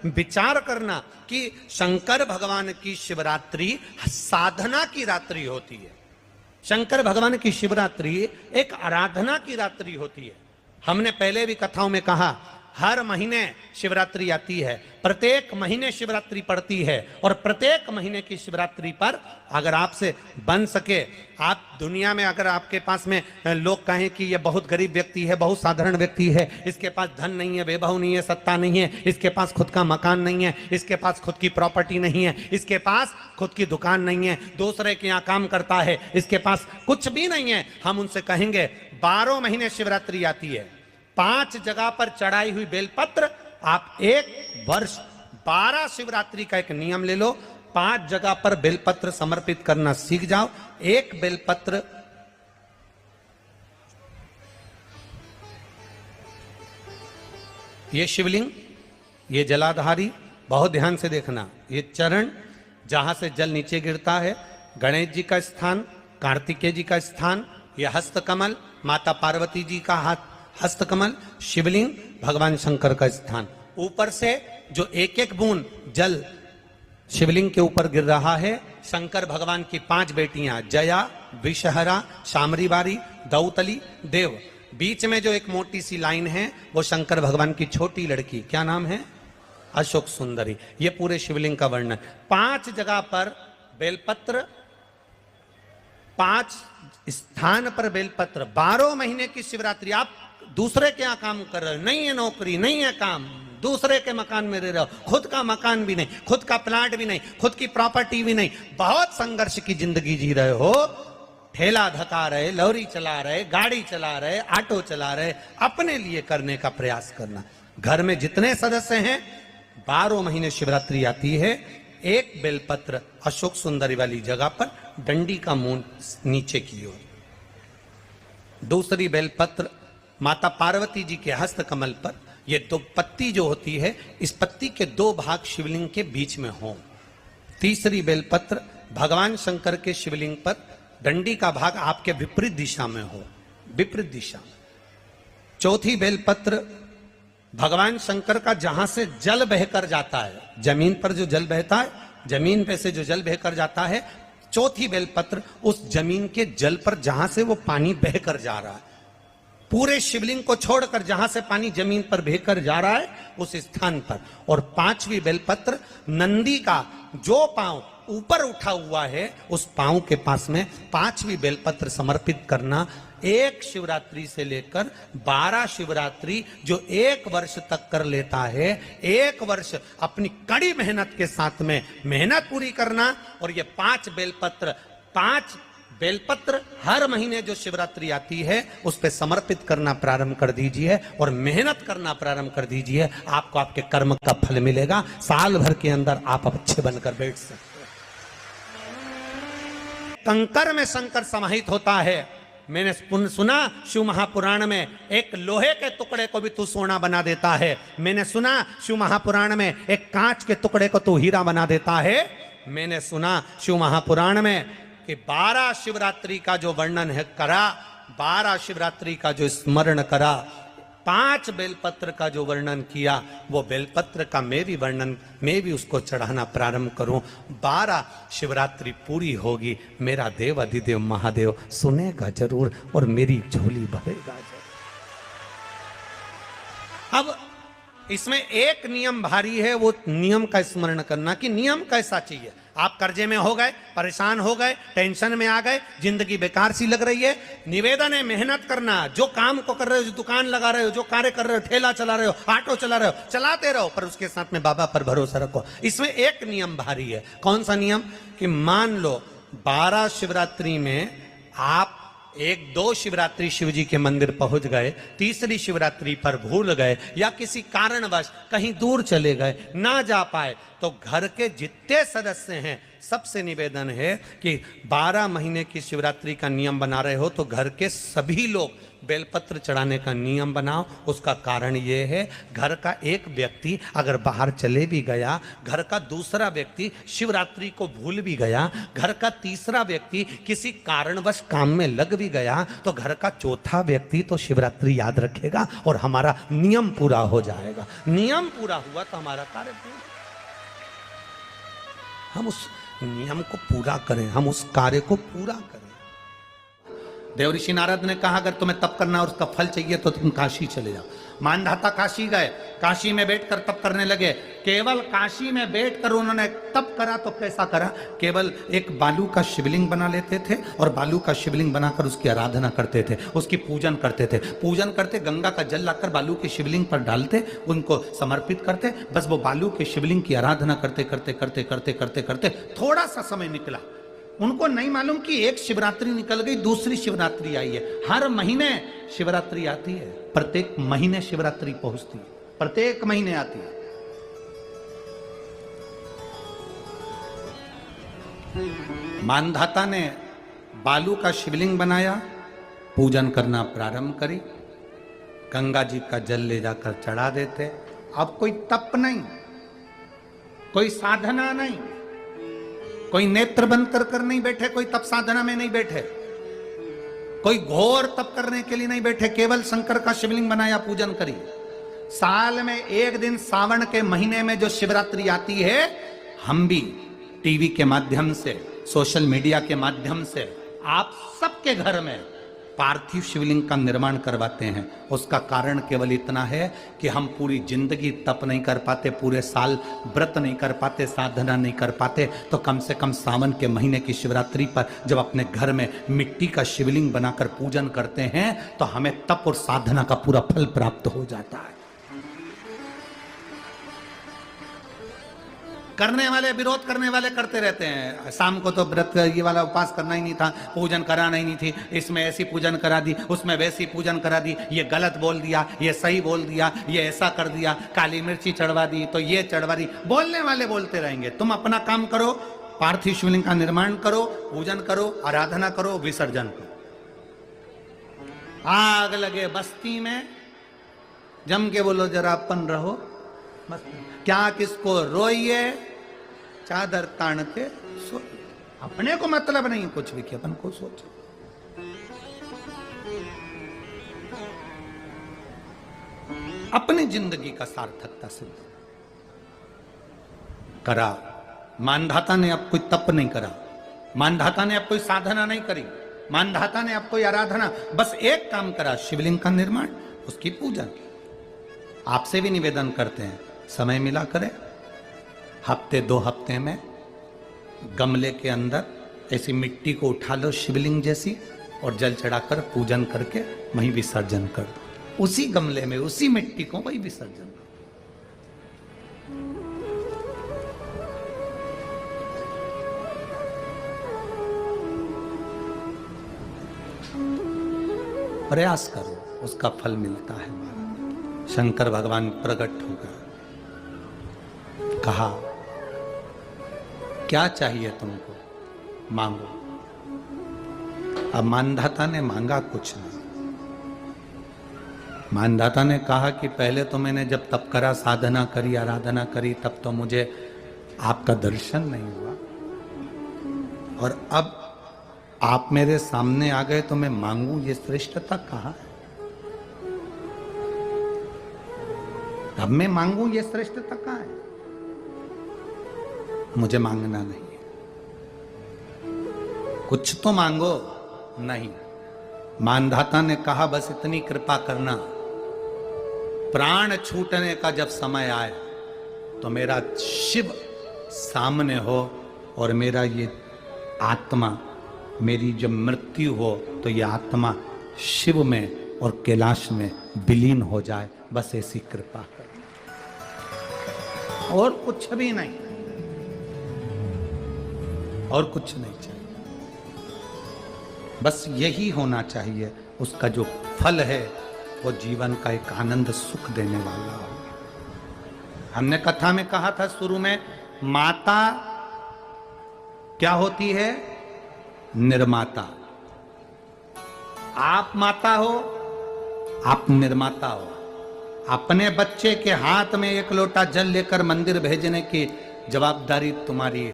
विचार करना कि शंकर भगवान की शिवरात्रि साधना की रात्रि होती है। शंकर भगवान की शिवरात्रि एक आराधना की रात्रि होती है। हमने पहले भी कथाओं में कहा, हर महीने शिवरात्रि आती है, प्रत्येक महीने शिवरात्रि पड़ती है, और प्रत्येक महीने की शिवरात्रि पर अगर आपसे बन सके, आप दुनिया में अगर आपके पास में लोग कहें कि ये बहुत गरीब व्यक्ति है, बहुत साधारण व्यक्ति है, इसके पास धन नहीं है, वैभव नहीं है, सत्ता नहीं है, इसके पास खुद का मकान नहीं है, इसके पास खुद की प्रॉपर्टी नहीं है, इसके पास खुद की दुकान नहीं है, दूसरे के यहाँ काम करता है, इसके पास कुछ भी नहीं है, हम उनसे कहेंगे 12 महीने शिवरात्रि आती है, 5 जगह पर चढ़ाई हुई बेलपत्र, आप एक वर्ष 12 शिवरात्रि का एक नियम ले लो, 5 जगह पर बेलपत्र समर्पित करना सीख जाओ। एक बेलपत्र ये शिवलिंग, ये जलाधारी, बहुत ध्यान से देखना, ये चरण जहां से जल नीचे गिरता है, गणेश जी का स्थान, कार्तिकेय जी का स्थान, यह हस्तकमल माता पार्वती जी का हाथ हस्तकमल, शिवलिंग भगवान शंकर का स्थान। ऊपर से जो एक एक बूंद जल शिवलिंग के ऊपर गिर रहा है, शंकर भगवान की 5 बेटियां जया, विषहरा, शामरीबारी, दौतली, देव। बीच में जो एक मोटी सी लाइन है वो शंकर भगवान की छोटी लड़की, क्या नाम है? अशोक सुंदरी। ये पूरे शिवलिंग का वर्णन। 5 जगह पर बेलपत्र, 5 स्थान पर बेलपत्र, 12 महीने की शिवरात्रि। आप दूसरे के यहाँ काम कर रहे हो, नहीं है नौकरी, नहीं है काम, दूसरे के मकान में रह रहे हो, खुद का मकान भी नहीं, खुद का प्लाट भी नहीं, खुद की प्रॉपर्टी भी नहीं, बहुत संघर्ष की जिंदगी जी रहे हो, ठेला धका रहे, लौरी चला रहे, गाड़ी चला रहे, ऑटो चला रहे, अपने लिए करने का प्रयास करना। घर में जितने सदस्य हैं, 12 महीने शिवरात्रि आती है, एक बेलपत्र अशोक सुंदरी वाली जगह पर, डंडी का मुंह नीचे की ओर। दूसरी बेलपत्र माता पार्वती जी के हस्त कमल पर, ये 2 पत्ती जो होती है, इस पत्ती के 2 भाग शिवलिंग के बीच में हो। तीसरी बेलपत्र भगवान शंकर के शिवलिंग पर, डंडी का भाग आपके विपरीत दिशा में हो, विपरीत दिशा में। चौथी बेलपत्र भगवान शंकर का जहां से जल बहकर जाता है, जमीन पर जो जल बहता है, जमीन पे से जो जल बहकर जाता है, चौथी बेलपत्र उस जमीन के जल पर जहां से वो पानी बहकर जा रहा है, पूरे शिवलिंग को छोड़कर जहां से पानी जमीन पर बहकर जा रहा है उस स्थान पर। और 5वीं बेलपत्र नंदी का जो पांव ऊपर उठा हुआ है, उस पांव के पास में 5वीं बेलपत्र समर्पित करना। एक शिवरात्रि से लेकर 12 शिवरात्रि जो 1 वर्ष तक कर लेता है, 1 वर्ष अपनी कड़ी मेहनत के साथ में मेहनत पूरी करना। और ये 5 बेलपत्र हर महीने जो शिवरात्रि आती है उस पे समर्पित करना प्रारंभ कर दीजिए और मेहनत करना प्रारंभ कर दीजिए। आपको आपके कर्म का फल मिलेगा। साल भर के अंदर आप अच्छे बनकर बैठ सकते हैं। कंकर में शंकर समाहित होता है। मैंने सुना शिव महापुराण में एक लोहे के टुकड़े को भी तू सोना बना देता है। मैंने सुना शिव महापुराण में एक कांच के टुकड़े को तू हीरा बना देता है। मैंने सुना शिव महापुराण में कि 12 शिवरात्रि का जो वर्णन है करा, 12 शिवरात्रि का जो स्मरण करा, 5 बेलपत्र का जो वर्णन किया, वो बेलपत्र का मैं भी उसको चढ़ाना प्रारंभ करूं। 12 शिवरात्रि पूरी होगी, मेरा देव अधिदेव महादेव सुनेगा जरूर और मेरी झोली भरेगा जरूर। अब इसमें एक नियम भारी है, वो नियम का स्मरण करना कि नियम कैसा चाहिए। आप कर्जे में हो गए, परेशान हो गए, टेंशन में आ गए, जिंदगी बेकार सी लग रही है, निवेदन है मेहनत करना। जो काम को कर रहे हो, जो दुकान लगा रहे हो, जो कार्य कर रहे हो, ठेला चला रहे हो, ऑटो चला रहे हो, चलाते रहो, पर उसके साथ में बाबा पर भरोसा रखो। इसमें एक नियम भारी है। कौन सा नियम? कि मान लो 12 शिवरात्रि में आप 1-2 शिवरात्रि शिव जी के मंदिर पहुंच गए, तीसरी शिवरात्रि पर भूल गए या किसी कारणवश कहीं दूर चले गए, ना जा पाए, तो घर के जितने सदस्य हैं सबसे निवेदन है कि 12 महीने की शिवरात्रि का नियम बना रहे हो तो घर के सभी लोग बेलपत्र चढ़ाने का नियम बनाओ। उसका कारण ये है, घर का एक व्यक्ति अगर बाहर चले भी गया, घर का दूसरा व्यक्ति शिवरात्रि को भूल भी गया, घर का तीसरा व्यक्ति किसी कारणवश काम में लग भी गया, तो घर का चौथा व्यक्ति तो शिवरात्रि याद रखेगा और हमारा नियम पूरा हो जाएगा। नियम पूरा हुआ तो हमारा कार्य पूरा। हम उस नियम को पूरा करें, हम उस कार्य को पूरा करें। देवऋषि नारद ने कहा अगर तुम्हें तप करना और उसका फल चाहिए तो तुम काशी चले जाओ। मानधाता काशी गए, काशी में बैठकर तप करने लगे। केवल काशी में बैठकर उन्होंने तप करा तो कैसा करा, केवल एक बालू का शिवलिंग बना लेते थे और बालू का शिवलिंग बनाकर उसकी आराधना करते थे, उसकी पूजन करते थे। पूजन करते, गंगा का जल लाकर बालू के शिवलिंग पर डालते, उनको समर्पित करते। बस वो बालू के शिवलिंग की आराधना करते करते करते करते करते करते थोड़ा सा समय निकला। उनको नहीं मालूम कि एक शिवरात्रि निकल गई, दूसरी शिवरात्रि आई है। हर महीने शिवरात्रि आती है, प्रत्येक महीने शिवरात्रि पहुंचती है, प्रत्येक महीने आती है। मानधाता ने बालू का शिवलिंग बनाया, पूजन करना प्रारंभ करी, गंगा जी का जल ले जाकर चढ़ा देते। अब कोई तप नहीं, कोई साधना नहीं, कोई नेत्र बंद कर नहीं बैठे, कोई तप साधना में नहीं बैठे, कोई घोर तप करने के लिए नहीं बैठे, केवल शंकर का शिवलिंग बनाया, पूजन करी। साल में एक दिन सावन के महीने में जो शिवरात्रि आती है, हम भी टीवी के माध्यम से, सोशल मीडिया के माध्यम से आप सबके घर में पार्थिव शिवलिंग का निर्माण करवाते हैं। उसका कारण केवल इतना है कि हम पूरी जिंदगी तप नहीं कर पाते, पूरे साल व्रत नहीं कर पाते, साधना नहीं कर पाते, तो कम से कम सावन के महीने की शिवरात्रि पर जब अपने घर में मिट्टी का शिवलिंग बनाकर पूजन करते हैं तो हमें तप और साधना का पूरा फल प्राप्त हो जाता है। करने वाले, विरोध करने वाले करते रहते हैं। शाम को तो व्रत ये वाला उपवास करना ही नहीं था, पूजन कराना ही नहीं थी, इसमें ऐसी पूजन करा दी, उसमें वैसी पूजन करा दी, ये गलत बोल दिया, ये सही बोल दिया, ये ऐसा कर दिया, काली मिर्ची चढ़वा दी तो ये चढ़वा दी। बोलने वाले बोलते रहेंगे। तुम अपना काम करो, पार्थिव शिवलिंग का निर्माण करो, पूजन करो, आराधना करो, विसर्जन करो। आग लगे बस्ती में, जम के बोलो जरा अपन रहो, क्या किसको रोइए, चादर तान के सो। अपने को मतलब नहीं कुछ भी कि अपन को सोच। अपनी जिंदगी का सार्थकता से करा। मानधाता ने अब कोई तप नहीं करा, मानधाता ने अब कोई साधना नहीं करी, मानधाता ने अब कोई आराधना, बस एक काम करा, शिवलिंग का निर्माण, उसकी पूजन। आपसे भी निवेदन करते हैं, समय मिला करें, हफ्ते 2 हफ्ते में गमले के अंदर ऐसी मिट्टी को उठा लो शिवलिंग जैसी और जल चढ़ाकर पूजन करके वहीं विसर्जन कर दो। उसी गमले में, उसी मिट्टी को वहीं विसर्जन करो। प्रयास करो, उसका फल मिलता है। शंकर भगवान प्रकट हो गए, कहा क्या चाहिए तुमको, मांगो। अब मानधाता ने मांगा कुछ नहीं। मानधाता ने कहा कि पहले तो मैंने जब तप करा, साधना करी, आराधना करी, तब तो मुझे आपका दर्शन नहीं हुआ, और अब आप मेरे सामने आ गए तो मैं मांगू, ये श्रेष्ठता कहाँ है? अब मैं मांगू, ये श्रेष्ठता कहाँ है? मुझे मांगना नहीं है। कुछ तो मांगो। नहीं, मानधाता ने कहा बस इतनी कृपा करना, प्राण छूटने का जब समय आए तो मेरा शिव सामने हो और मेरा ये आत्मा, मेरी जब मृत्यु हो तो ये आत्मा शिव में और कैलाश में विलीन हो जाए, बस ऐसी कृपा कर। और कुछ भी नहीं, और कुछ नहीं चाहिए, बस यही होना चाहिए। उसका जो फल है वो जीवन का एक आनंद सुख देने वाला हो। हमने कथा में कहा था शुरू में, माता क्या होती है? निर्माता। आप माता हो, आप निर्माता हो। अपने बच्चे के हाथ में एक लोटा जल लेकर मंदिर भेजने की जवाबदारी तुम्हारी है।